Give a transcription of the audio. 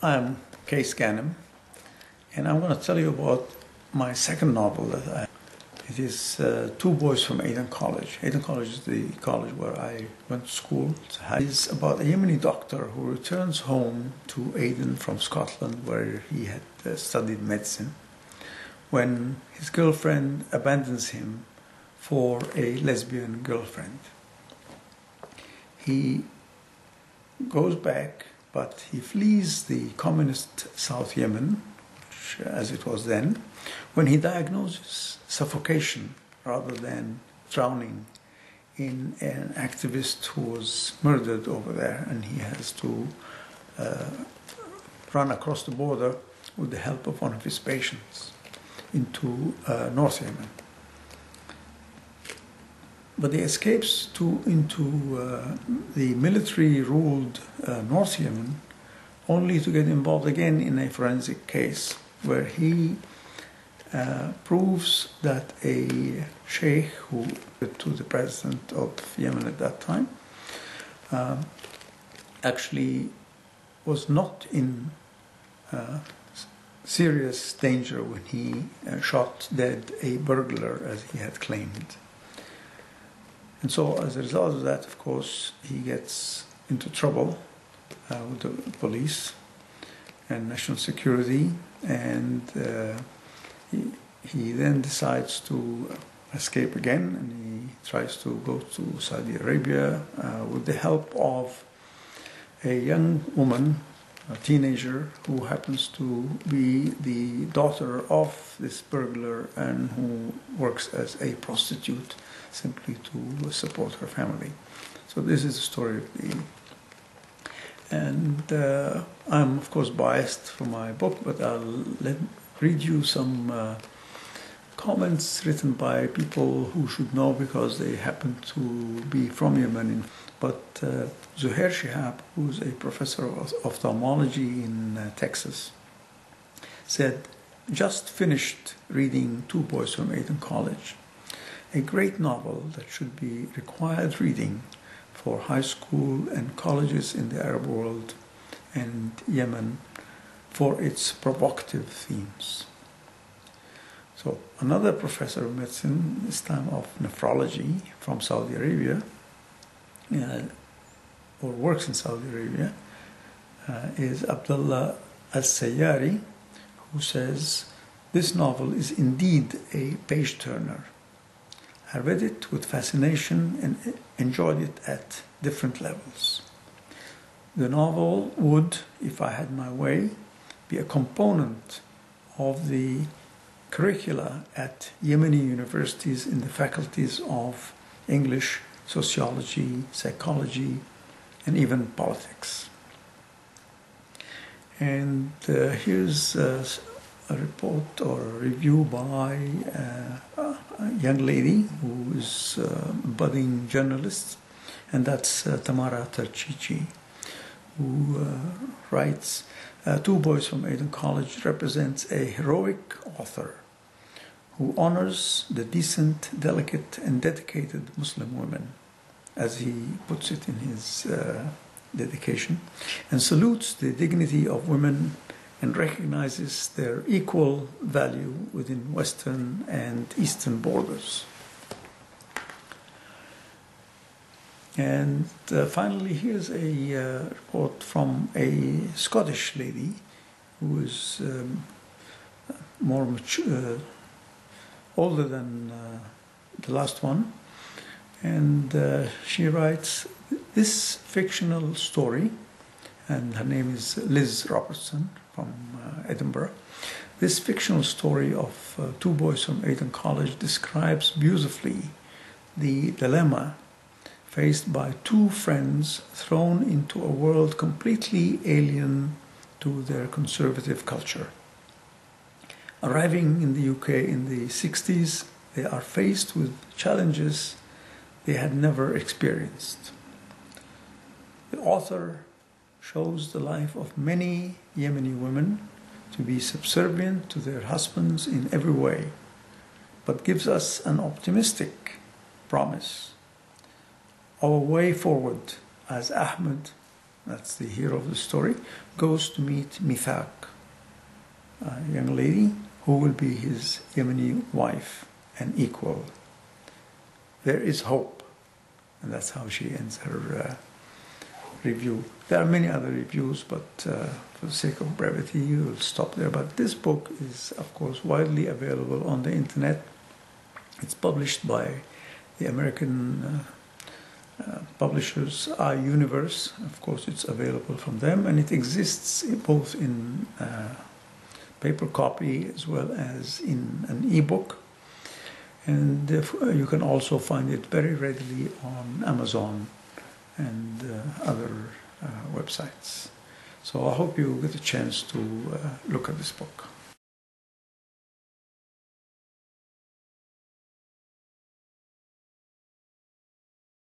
I'm Case Ganem, and I'm going to tell you about my second novel It is Two Boys from Aden College. Aden College is the college where I went to school. It is about a Yemeni doctor who returns home to Aden from Scotland, where he had studied medicine, when his girlfriend abandons him for a lesbian girlfriend. He goes back, but he flees the communist South Yemen, which, as it was then, when he diagnoses suffocation rather than drowning in an activist who was murdered over there, and he has to run across the border with the help of one of his patients into North Yemen. But he escapes into the military-ruled North Yemen, only to get involved again in a forensic case where he proves that a Sheikh, who to the president of Yemen at that time, actually was not in serious danger when he shot dead a burglar, as he had claimed. And so, as a result of that, of course, he gets into trouble with the police and national security, and he then decides to escape again, and he tries to go to Saudi Arabia with the help of a young woman, a teenager, who happens to be the daughter of this burglar and who works as a prostitute simply to support her family. So this is the story of the... And I'm, of course, biased for my book, but I'll read you some comments written by people who should know because they happen to be from Yemen. But Zuhair Shihab, who's a professor of ophthalmology in Texas, said, "Just finished reading Two Boys from Aden College, a great novel that should be required reading for high school and colleges in the Arab world and Yemen for its provocative themes." So another professor of medicine, this time of nephrology from Saudi Arabia, or works in Saudi Arabia, is Abdullah Al-Sayyari, who says, "This novel is indeed a page-turner. I read it with fascination and enjoyed it at different levels. The novel would, if I had my way, be a component of the curricula at Yemeni universities in the faculties of English, sociology, psychology, and even politics." And here's a report or a review by a young lady who is a budding journalist, and that's Tamara Tarchichi, who writes, "Two Boys from Aden College represents a heroic author who honors the decent, delicate, and dedicated Muslim women," as he puts it in his dedication, "and salutes the dignity of women and recognizes their equal value within Western and Eastern borders." And finally, here's a report from a Scottish lady who is more mature, older than the last one. And she writes, "This fictional story," and her name is Liz Robertson from Edinburgh, "this fictional story of Two Boys from Aden College describes beautifully the dilemma faced by two friends thrown into a world completely alien to their conservative culture. Arriving in the UK in the 60s, they are faced with challenges they had never experienced. The author shows the life of many Yemeni women to be subservient to their husbands in every way, but gives us an optimistic promise of a way forward as Ahmed that's the hero of the story, goes to meet Mithaq, a young lady who will be his Yemeni wife and equal. There is hope, and that's how she ends her review. There are many other reviews, but for the sake of brevity, we'll stop there. But this book is, of course, widely available on the internet. It's published by the American publishers Universe. Of course, it's available from them, and it exists both in paper copy as well as in an ebook. And you can also find it very readily on Amazon and other websites. So I hope you get a chance to look at this book.